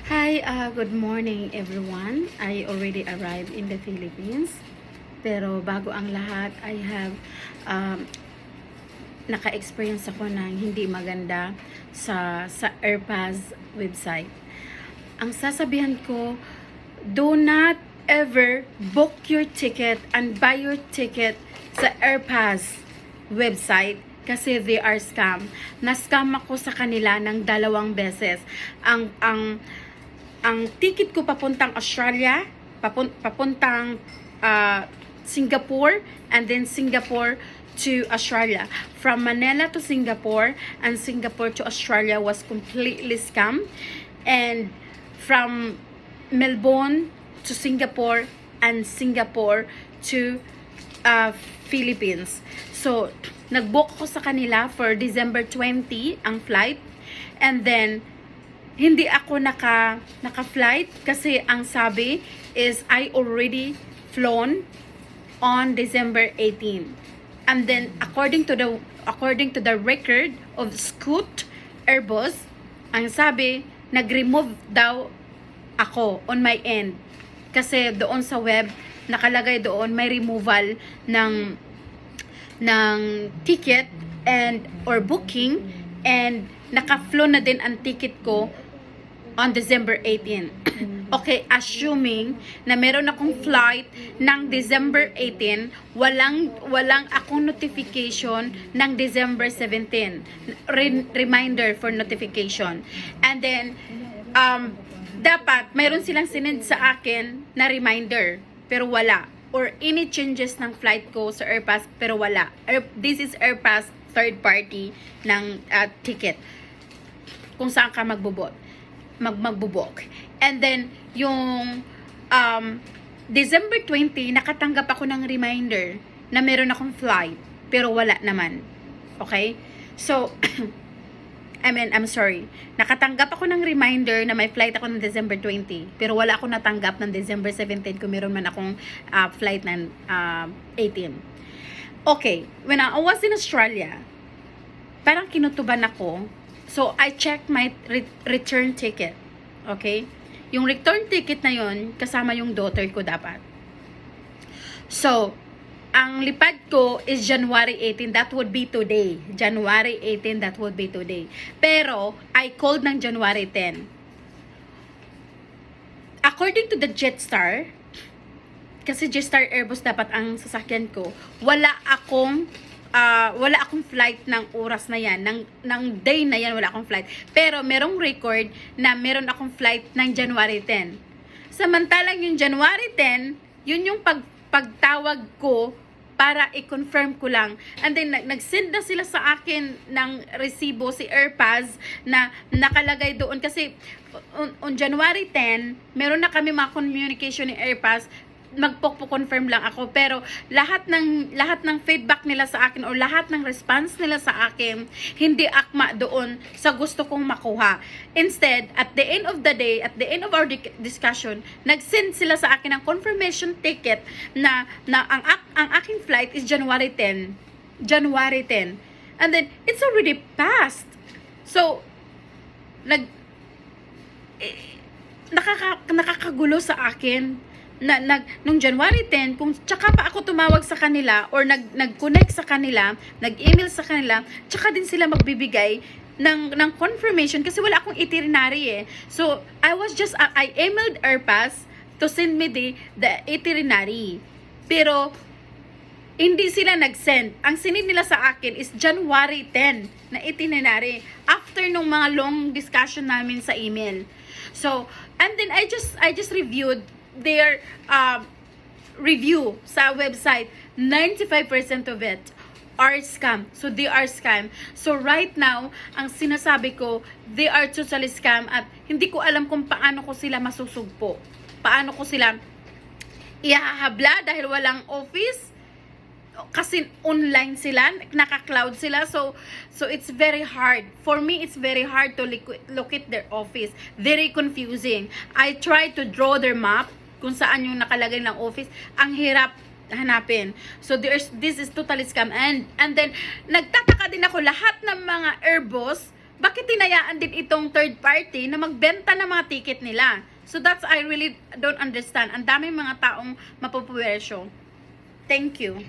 Hi, good morning everyone. I already arrived in the Philippines. Pero bago ang lahat, I have naka-experience ako ng hindi maganda sa Airpass website. Ang sasabihan ko, do not ever book your ticket and buy your ticket sa Airpass website kasi they are scam. Na-scam ako sa kanila ng 2 beses. Ang ticket ko papuntang Australia, papuntang Singapore, and then Singapore to Australia. From Manila to Singapore and Singapore to Australia was completely scam. And from Melbourne to Singapore and Singapore to Philippines. So, nag-book ako sa kanila for December 20 ang flight. And then, hindi ako naka-flight kasi ang sabi is I already flown on December 18. And then according to the record of Scoot Airbus, ang sabi nag-remove daw ako on my end kasi doon sa web nakalagay doon may removal ng ticket and or booking, and naka-flow na din ang ticket ko on December 18. Okay, assuming na meron akong flight ng December 18, walang akong notification ng December 17. Reminder for notification. And then dapat mayroon silang sinend sa akin na reminder, pero wala. Or any changes ng flight ko sa Airpass, pero wala. This is Airpass third party ng ticket kung saan ka magbubot. Magbubok. And then, yung December 20, nakatanggap ako ng reminder na meron akong flight, pero wala naman. Okay? So, I'm sorry. Nakatanggap ako ng reminder na may flight ako ng December 20, pero wala ako natanggap ng December 17 kung meron man akong flight ng 18. Okay. When I was in Australia, parang kinutuban ako. So, I checked my return ticket. Okay? Yung return ticket na yon kasama yung daughter ko dapat. So, ang lipad ko is January 18. That would be today. January 18, that would be today. Pero, I called ng January 10. According to the Jetstar, kasi Jetstar Airbus dapat ang sasakyan ko, wala akong flight ng oras na yan, ng day na yan, wala akong flight. Pero merong record na meron akong flight ng January 10. Samantalang yung January 10, yun yung pagtawag ko para i-confirm ko lang. And then nag-send na sila sa akin ng resibo si Airpass na nakalagay doon kasi on January 10, meron na kami mga communication ni Airpass, magpo-confirm lang ako, pero lahat ng feedback nila sa akin or lahat ng response nila sa akin hindi akma doon sa gusto kong makuha. Instead, at the end of the day, at the end of our discussion, nag-send sila sa akin ng confirmation ticket na ang aking flight is January 10. January 10. And then it's already passed. So nakakagulo sa akin nung January 10, kung tsaka pa ako tumawag sa kanila or nag-connect sa kanila, nag-email sa kanila, tsaka din sila magbibigay ng confirmation kasi wala akong itinerary eh. So, I emailed Airpass to send me the itinerary. Pero, hindi sila nag-send. Ang sinend nila sa akin is January 10 na itinerary after nung mga long discussion namin sa email. So, and then I just reviewed their review sa website. 95% of it are scam. So they are scam. So right now, ang sinasabi ko, they are totally scam at hindi ko alam kung paano ko sila masusugpo. Paano ko sila ihahabla dahil walang office. Kasi online sila, naka-cloud sila, so it's very hard. For me, it's very hard to locate their office. Very confusing. I try to draw their map kung saan yung nakalagay ng office. Ang hirap hanapin. So this is totally scam. And then nagtataka din ako, lahat ng mga Airbus bakit tinayaan din itong third party na magbenta ng mga ticket nila? So that's I really don't understand. Ang daming mga taong mapupuwersyo. Thank you.